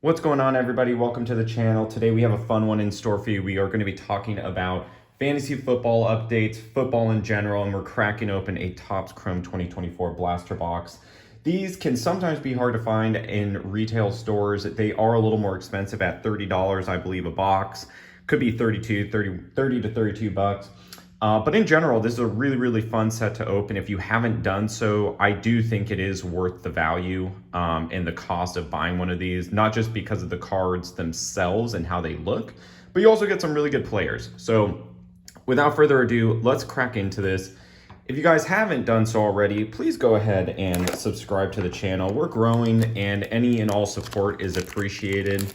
What's going on, everybody? Welcome to the channel. Today we have a fun one in store for you. We are going to be talking about fantasy football updates, football in general, and we're cracking open a Topps Chrome 2024 blaster box. These can sometimes be hard to find in retail stores. They are a little more expensive at $30, I believe, a box. Could be 30 to 32 bucks. But in general, this is a really fun set to open. If you haven't done so, I do think it is worth the value and the cost of buying one of these, not just because of the cards themselves and how they look, but you also get some really good players. So without further ado, let's crack into this. If you guys haven't done so already, please go ahead and subscribe to the channel. We're growing and any and all support is appreciated.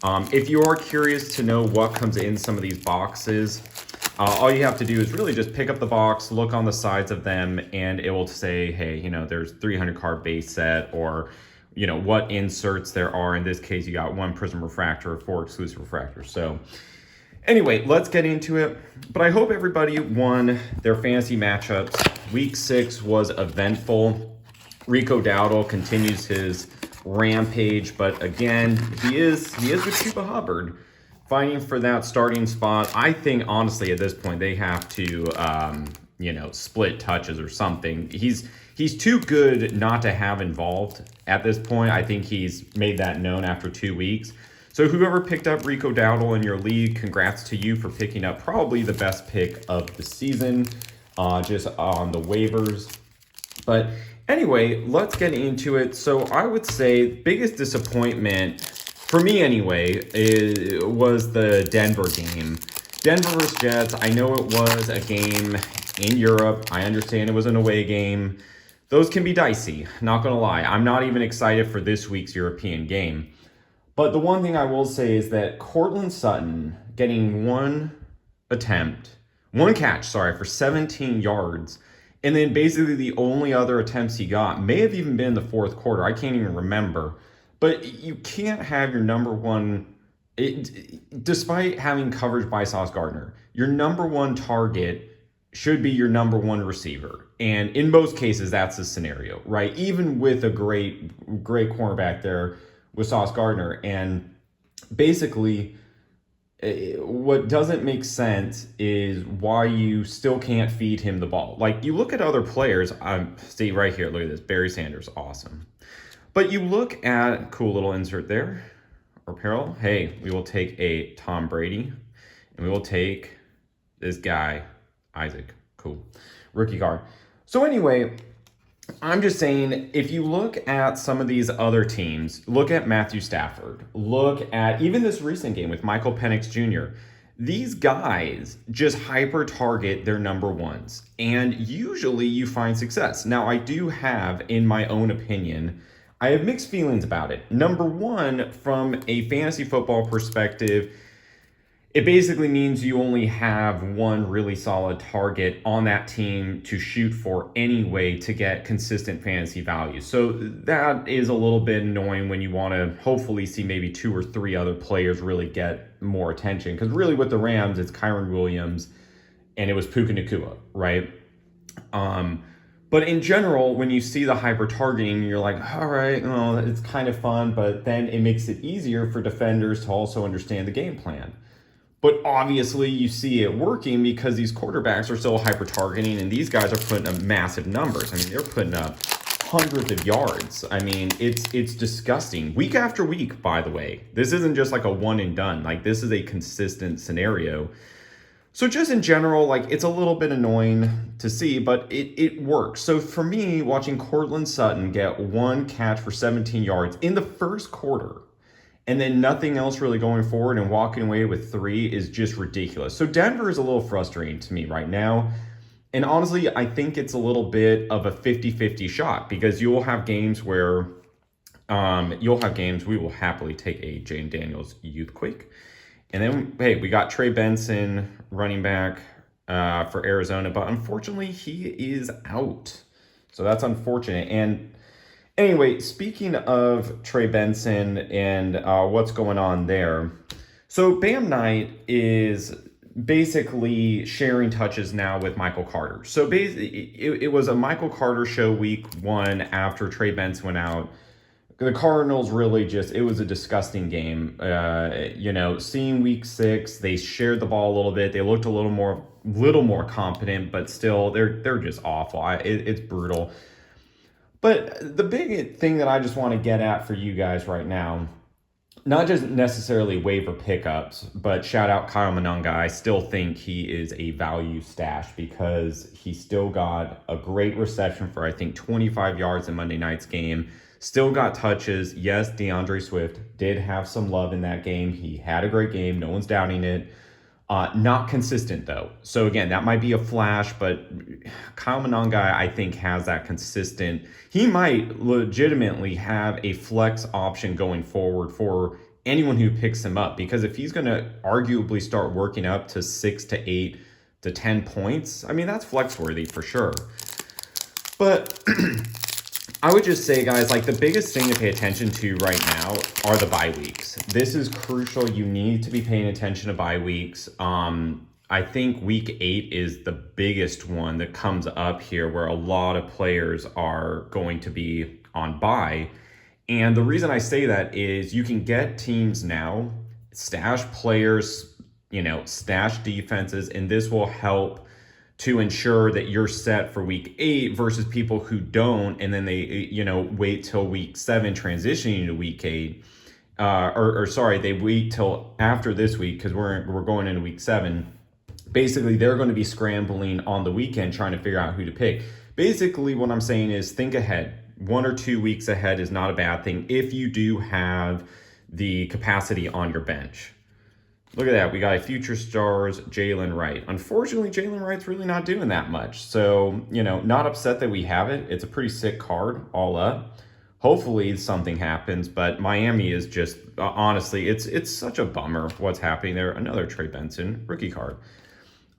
If you are curious to know what comes in some of these boxes, all you have to do is really just pick up the box, look on the sides of them, and it will say, hey, there's 300 card base set, or, what inserts there are. In this case, you got 1 prism refractor, 4 exclusive refractors. So anyway, let's get into it. But I hope everybody won their fantasy matchups. Week 6 was eventful. Rico Dowdle continues his rampage, but again, he is with Chuba Hubbard, fighting for that starting spot. I think, honestly, at this point, they have to, split touches or something. He's too good not to have involved at this point. I think he's made that known after 2 weeks. So whoever picked up Rico Dowdle in your league, congrats to you for picking up probably the best pick of the season, just on the waivers. But anyway, let's get into it. So I would say biggest disappointment, for me anyway, was the Denver game. Denver versus Jets. I know it was a game in Europe. I understand it was an away game. Those can be dicey, not going to lie. I'm not even excited for this week's European game. But the one thing I will say is that Courtland Sutton getting one catch, for 17 yards. And then basically the only other attempts he got may have even been in the fourth quarter. I can't even remember. But you can't have your number one, despite having coverage by Sauce Gardner, your number one target should be your number one receiver. And in most cases, that's the scenario, right? Even with a great cornerback there with Sauce Gardner. And basically, what doesn't make sense is why you still can't feed him the ball. Like, you look at other players, see right here, look at this, Barry Sanders, awesome. But you look at, cool little insert there, or apparel. Hey, we will take a Tom Brady, and we will take this guy, Isaac. Cool. Rookie card. So anyway, I'm just saying, if you look at some of these other teams, look at Matthew Stafford, look at even this recent game with Michael Penix Jr., these guys just hyper target their number ones, and usually you find success. Now, I do have, in my own opinion, I have mixed feelings about it. Number one, from a fantasy football perspective, it basically means you only have one really solid target on that team to shoot for anyway to get consistent fantasy value. So that is a little bit annoying when you want to hopefully see maybe 2 or 3 other players really get more attention. Because really with the Rams, it's Kyron Williams and it was Puka Nacua, right? But in general, when you see the hyper targeting, you're like, all right, well, it's kind of fun, but then it makes it easier for defenders to also understand the game plan. But obviously you see it working because these quarterbacks are still hyper targeting and these guys are putting up massive numbers. I mean, they're putting up hundreds of yards. I mean, it's disgusting. Week after week, by the way. This isn't just like a one and done. Like, this is a consistent scenario. So just in general, like, it's a little bit annoying to see, but it works. So for me, watching Courtland Sutton get one catch for 17 yards in the first quarter, and then nothing else really going forward and walking away with 3 is just ridiculous. So Denver is a little frustrating to me right now. And honestly, I think it's a little bit of a 50-50 shot because you'll have games where we will happily take a Jayden Daniels Youthquake. And then, hey, we got Trey Benson, running back for Arizona, but unfortunately he is out. So that's unfortunate. And anyway, speaking of Trey Benson and what's going on there, so Bam Knight is basically sharing touches now with Michael Carter. So basically, it was a Michael Carter show week 1 after Trey Benson went out. the Cardinals really just, it was a disgusting game. Seeing week 6, they shared the ball a little bit. They looked a little more competent, but still they're just awful. It's brutal. But the big thing that I just want to get at for you guys right now, not just necessarily waiver pickups, but shout out Kyle Monunga. I still think he is a value stash because he still got a great reception for, I think, 25 yards in Monday night's game. Still got touches. Yes, DeAndre Swift did have some love in that game. He had a great game. No one's doubting it. Not consistent, though. So, again, that might be a flash, but Kyle Monunga, I think, has that consistent. He might legitimately have a flex option going forward for anyone who picks him up, because if he's going to arguably start working up to 6 to 8 to 10 points, I mean, that's flex worthy for sure. But I would just say, guys, like the biggest thing to pay attention to right now are the bye weeks. This is crucial. You need to be paying attention to bye weeks. I think week 8 is the biggest one that comes up here where a lot of players are going to be on bye. And the reason I say that is you can get teams now, stash players, stash defenses, and this will help to ensure that you're set for week 8 versus people who don't, and then they, wait till week 7 transitioning to week 8. They wait till after this week because we're going into week 7. Basically, they're going to be scrambling on the weekend trying to figure out who to pick. Basically, what I'm saying is think ahead. 1 or 2 weeks ahead is not a bad thing if you do have the capacity on your bench. Look at that. We got a future stars, Jalen Wright. Unfortunately, Jalen Wright's really not doing that much. So, not upset that we have it. It's a pretty sick card all up. Hopefully something happens, but Miami is just, honestly, it's such a bummer what's happening there. Another Trey Benson rookie card.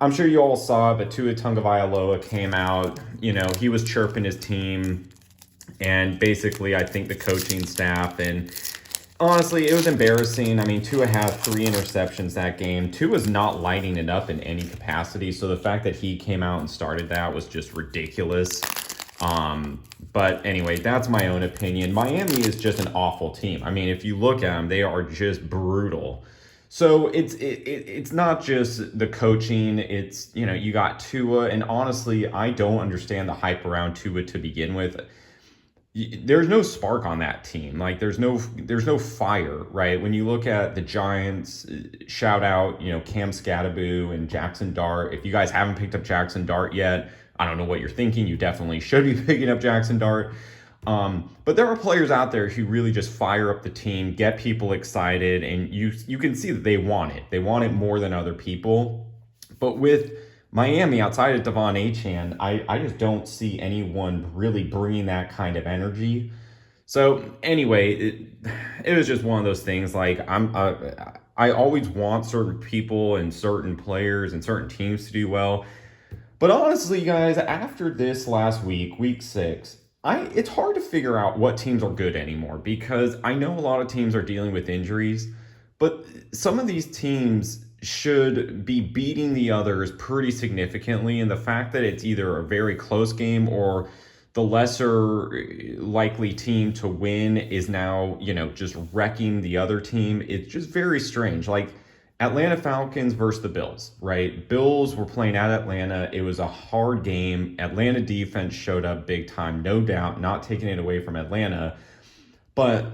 I'm sure you all saw, but Tua Tagovailoa came out. He was chirping his team. And basically, I think the coaching staff and honestly, it was embarrassing. I mean, Tua had 3 interceptions that game. Tua's not lighting it up in any capacity. So the fact that he came out and started that was just ridiculous. But anyway, that's my own opinion. Miami is just an awful team. I mean, if you look at them, they are just brutal. So it's not just the coaching. It's, you got Tua. And honestly, I don't understand the hype around Tua to begin with. There's no spark on that team. Like there's no fire, right? When you look at the Giants, shout out, Cam Scattaboo and Jackson Dart. If you guys haven't picked up Jackson Dart yet, I don't know what you're thinking. You definitely should be picking up Jackson Dart. But there are players out there who really just fire up the team, get people excited, and you can see that they want it. They want it more than other people. But with Miami, outside of Devon Achane, I just don't see anyone really bringing that kind of energy. So anyway, it was just one of those things. Like I always want certain people and certain players and certain teams to do well. But honestly, guys, after this last week, week 6, it's hard to figure out what teams are good anymore because I know a lot of teams are dealing with injuries, but some of these teams should be beating the others pretty significantly. And the fact that it's either a very close game or the lesser likely team to win is now, just wrecking the other team. It's just very strange. Like Atlanta Falcons versus the Bills, right? Bills were playing at Atlanta. It was a hard game. Atlanta defense showed up big time, no doubt, not taking it away from Atlanta. But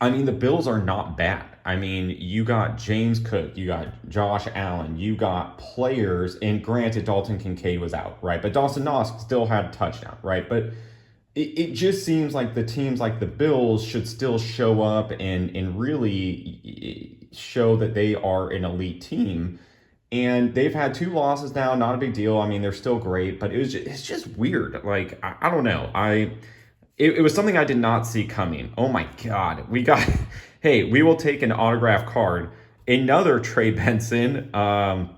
I mean, the Bills are not bad. I mean, you got James Cook, you got Josh Allen, you got players, and granted, Dalton Kincaid was out, right? But Dawson Knox still had a touchdown, right? But it just seems like the teams like the Bills should still show up and really show that they are an elite team. And they've had 2 losses now, not a big deal. I mean, they're still great, but it's just weird. Like, I don't know. It was something I did not see coming. Oh my God. Hey, we will take an autograph card. Another Trey Benson. I'm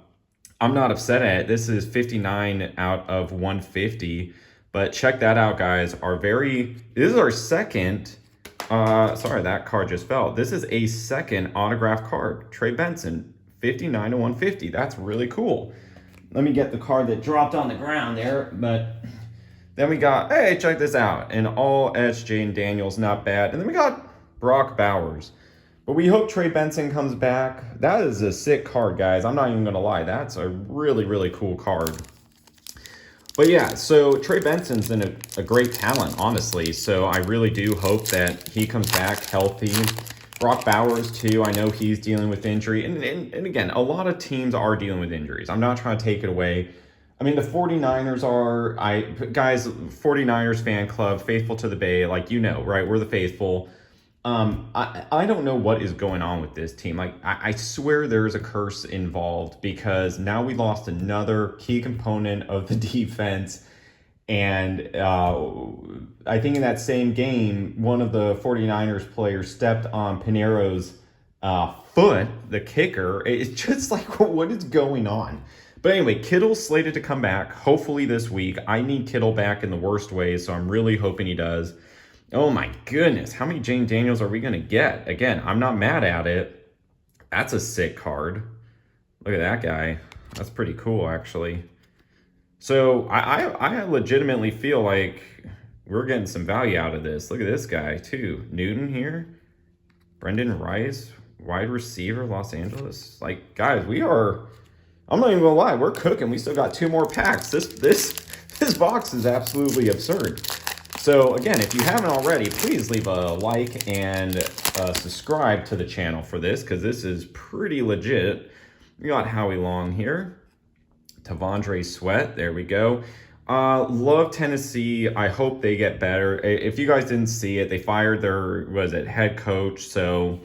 not upset at it. This is 59 out of 150. But check that out, guys. This is our second. Sorry, that card just fell. This is a second autograph card. Trey Benson, 59 to 150. That's really cool. Let me get the card that dropped on the ground there. But Then we got, hey, check this out, an all-edge Jayden Daniels, not bad. And then we got Brock Bowers. But we hope Trey Benson comes back. That is a sick card, guys. I'm not even going to lie. That's a really, really cool card. But yeah, so Trey Benson's a great talent, honestly. So I really do hope that he comes back healthy. Brock Bowers, too. I know he's dealing with injury. And again, a lot of teams are dealing with injuries. I'm not trying to take it away. I mean, the 49ers are, guys, 49ers fan club, faithful to the Bay, like, you know, right? We're the faithful. I don't know what is going on with this team. Like, I swear there's a curse involved because now we lost another key component of the defense. And I think in that same game, one of the 49ers players stepped on Pinero's foot, the kicker. It's just like, what is going on? But anyway, Kittle's slated to come back, hopefully this week. I need Kittle back in the worst ways, so I'm really hoping he does. Oh my goodness, how many Jayden Daniels are we going to get? Again, I'm not mad at it. That's a sick card. Look at that guy. That's pretty cool, actually. So I legitimately feel like we're getting some value out of this. Look at this guy, too. Newton here. Brendan Rice, wide receiver, Los Angeles. Like, guys, we are... I'm not even going to lie. We're cooking. We still got 2 more packs. This box is absolutely absurd. So again, if you haven't already, please leave a like and subscribe to the channel for this because this is pretty legit. We got Howie Long here. Tavondre Sweat, there we go. Love Tennessee. I hope they get better. If you guys didn't see it, they fired their, head coach. So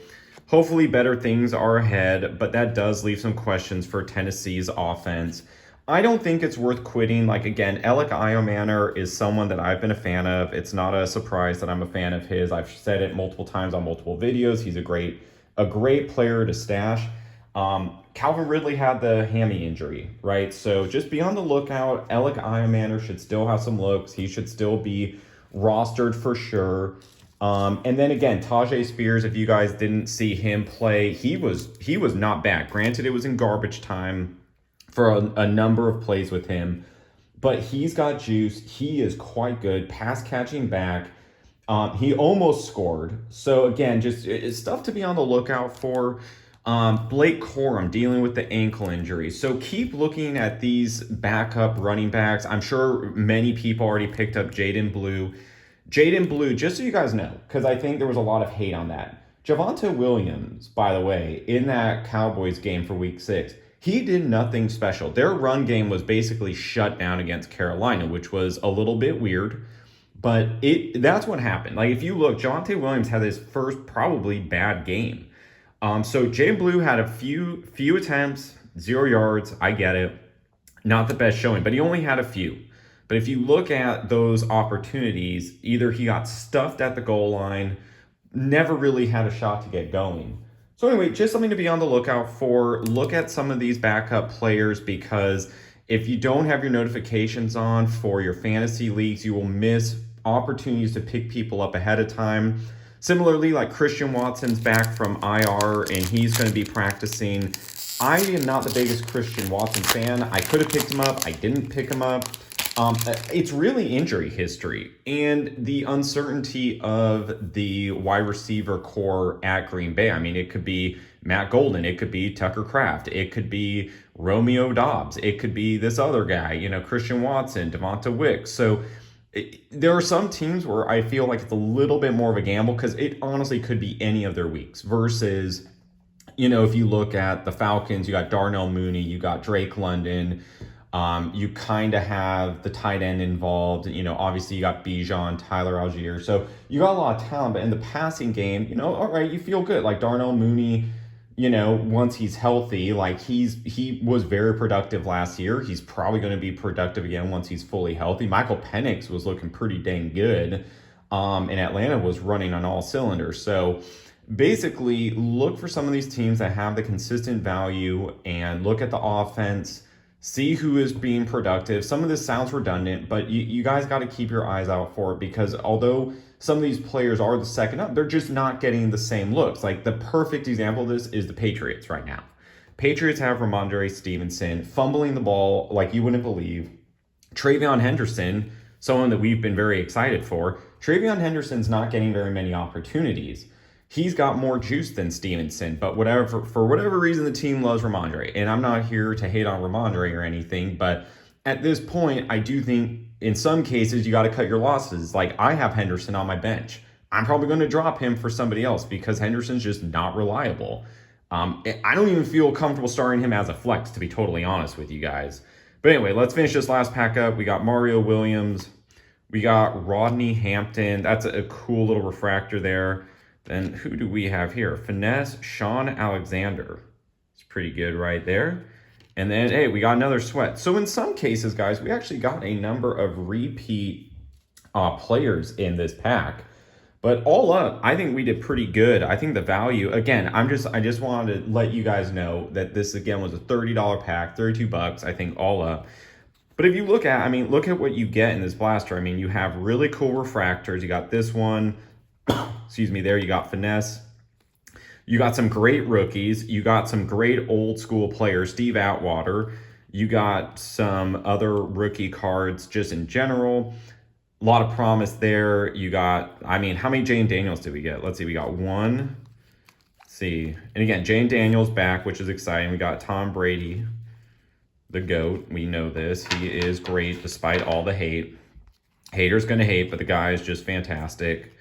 hopefully better things are ahead, but that does leave some questions for Tennessee's offense. I don't think it's worth quitting. Like, again, Alec Iomanner is someone that I've been a fan of. It's not a surprise that I'm a fan of his. I've said it multiple times on multiple videos. He's a great player to stash. Calvin Ridley had the hammy injury, right? So just be on the lookout. Alec Iomanner should still have some looks. He should still be rostered for sure. And then again, Tajay Spears, if you guys didn't see him play, he was not bad. Granted, it was in garbage time for a number of plays with him, but he's got juice. He is quite good, pass catching back. He almost scored. So again, just it's stuff to be on the lookout for. Blake Corum dealing with the ankle injury. So keep looking at these backup running backs. I'm sure many people already picked up Jayden Blue. Jayden Blue, just so you guys know, because I think there was a lot of hate on that. Javonte Williams, by the way, in that Cowboys game for week 6, he did nothing special. Their run game was basically shut down against Carolina, which was a little bit weird. But that's what happened. Like, if you look, Javonte Williams had his first probably bad game. So Jayden Blue had a few attempts, 0 yards. I get it. Not the best showing, but he only had a few. But if you look at those opportunities, either he got stuffed at the goal line, never really had a shot to get going. So anyway, just something to be on the lookout for. Look at some of these backup players because if you don't have your notifications on for your fantasy leagues, you will miss opportunities to pick people up ahead of time. Similarly, like Christian Watson's back from IR and he's going to be practicing. I am not the biggest Christian Watson fan. I could have picked him up. I didn't pick him up. It's really injury history and the uncertainty of the wide receiver core at Green Bay. I mean, it could be Matt Golden. It could be Tucker Kraft. It could be Romeo Dobbs. It could be this other guy, Christian Watson, Devonta Wicks. So there are some teams where I feel like it's a little bit more of a gamble because it honestly could be any of their weeks versus, if you look at the Falcons, you got Darnell Mooney, you got Drake London. You kind of have the tight end involved. Obviously you got Bijan, Tyler Algier. So you got a lot of talent, but in the passing game, all right, you feel good. Like Darnell Mooney, once he's healthy, like he was very productive last year. He's probably going to be productive again once he's fully healthy. Michael Penix was looking pretty dang good. And Atlanta was running on all cylinders. So basically look for some of these teams that have the consistent value and look at the offense. See who is being productive. Some of this sounds redundant, but you guys got to keep your eyes out for it because although some of these players are the second up, they're just not getting the same looks. Like the perfect example of this is the Patriots right now. Patriots have Ramondre Stevenson fumbling the ball like you wouldn't believe. Travion Henderson someone that we've been very excited for. TreVeyon Henderson's not getting very many opportunities. He's got more juice than Stevenson, but for whatever reason, the team loves Ramondre. And I'm not here to hate on Ramondre or anything, but at this point, I do think in some cases you got to cut your losses. Like, I have Henderson on my bench. I'm probably going to drop him for somebody else because Henderson's just not reliable. I don't even feel comfortable starting him as a flex, to be totally honest with you guys. But anyway, let's finish this last pack up. We got Mario Williams. We got Rodney Hampton. That's a cool little refractor there. Then who do we have here? Finesse Sean Alexander. It's pretty good right there. And then, hey, we got another Sweat. So in some cases, guys, we actually got a number of repeat players in this pack. But all up, I think we did pretty good. I think the value, again, I just wanted to let you guys know that this, again, was a $30 pack, $32, I think, all up. But if you look at what you get in this blaster. I mean, you have really cool refractors. You got this one. Excuse me, there you got Finesse. You got some great rookies. You got some great old school players, Steve Atwater. You got some other rookie cards just in general. A lot of promise there. You got, how many Jayden Daniels did we get? Let's see, we got one. Let's see. And again, Jayden Daniels back, which is exciting. We got Tom Brady, the GOAT. We know this. He is great despite all the hate. Haters going to hate, but the guy is just fantastic.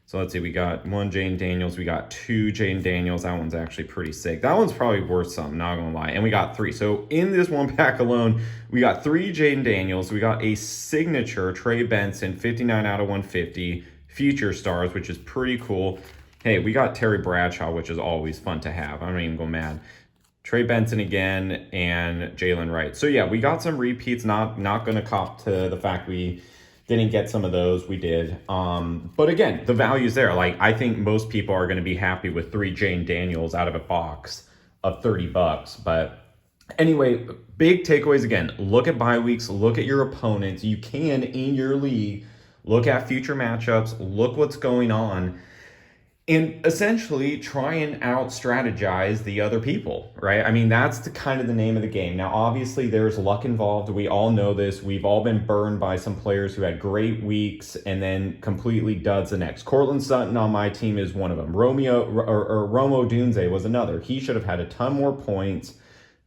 So let's see, we got one Jayden Daniels. We got two Jayden Daniels. That one's actually pretty sick. That one's probably worth something, not going to lie. And we got three. So in this one pack alone, we got three Jayden Daniels. We got a signature Trey Benson, 59 out of 150, future stars, which is pretty cool. Hey, we got Terry Bradshaw, which is always fun to have. I don't even go mad. Trey Benson again and Jalen Wright. So yeah, we got some repeats. Not going to cop to the fact we didn't get some of those. We did. But again, the value's there. Like, I think most people are going to be happy with three Jayden Daniels out of a box of $30. But anyway, big takeaways again. Look at bye weeks. Look at your opponents. You can, in your league, look at future matchups. Look what's going on. And essentially try and out-strategize the other people, right? I mean, that's the name of the game. Now, obviously, there's luck involved. We all know this. We've all been burned by some players who had great weeks and then completely duds the next. Cortland Sutton on my team is one of them. Romo Dunze was another. He should have had a ton more points.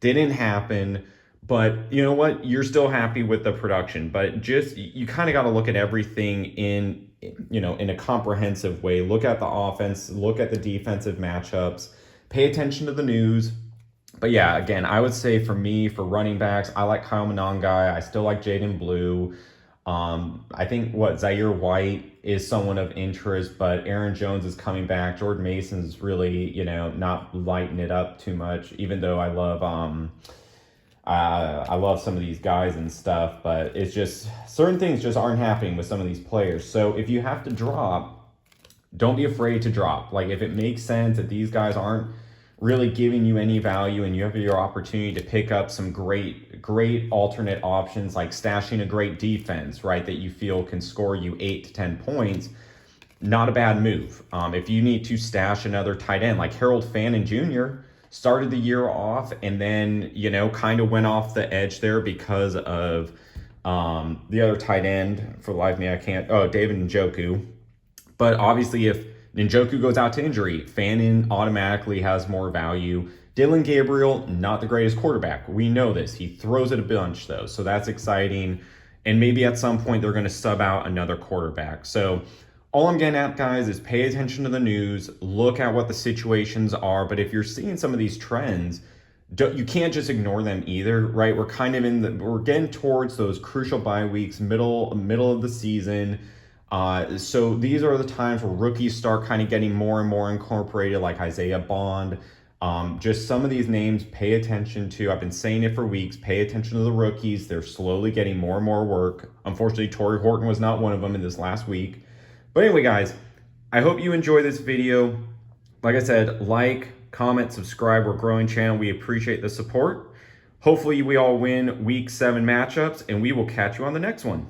Didn't happen. But you know what? You're still happy with the production. But just, you kind of got to look at everything in a comprehensive way. Look at the offense, look at the defensive matchups, pay attention to the news. But yeah, again, I would say for me, for running backs, I like Kyle Monangai. I still like Jaden Blue. I think Zaire White is someone of interest, but Aaron Jones is coming back. Jordan Mason's really, not lighting it up too much, even though I love some of these guys and stuff, but it's just certain things just aren't happening with some of these players. So if you have to drop, don't be afraid to drop. Like, if it makes sense that these guys aren't really giving you any value and you have your opportunity to pick up some great alternate options, like stashing a great defense, right, that you feel can score you 8 to 10 points, not a bad move. If you need to stash another tight end, like Harold Fannin Jr., started the year off and then, kind of went off the edge there because of the other tight end. For the life of me, I can't. Oh, David Njoku. But obviously, if Njoku goes out to injury, Fannin automatically has more value. Dylan Gabriel, not the greatest quarterback. We know this. He throws it a bunch, though. So that's exciting. And maybe at some point, they're going to sub out another quarterback. So all I'm getting at, guys, is pay attention to the news, look at what the situations are. But if you're seeing some of these trends, you can't just ignore them either, right? We're kind of we're getting towards those crucial bye weeks, middle of the season. So these are the times where rookies start kind of getting more and more incorporated, like Isaiah Bond. Just some of these names, pay attention to. I've been saying it for weeks. Pay attention to the rookies. They're slowly getting more and more work. Unfortunately, Torrey Horton was not one of them in this last week. But anyway, guys, I hope you enjoy this video. Like I said, like, comment, subscribe. We're a growing channel. We appreciate the support. Hopefully, we all win Week 7 matchups, and we will catch you on the next one.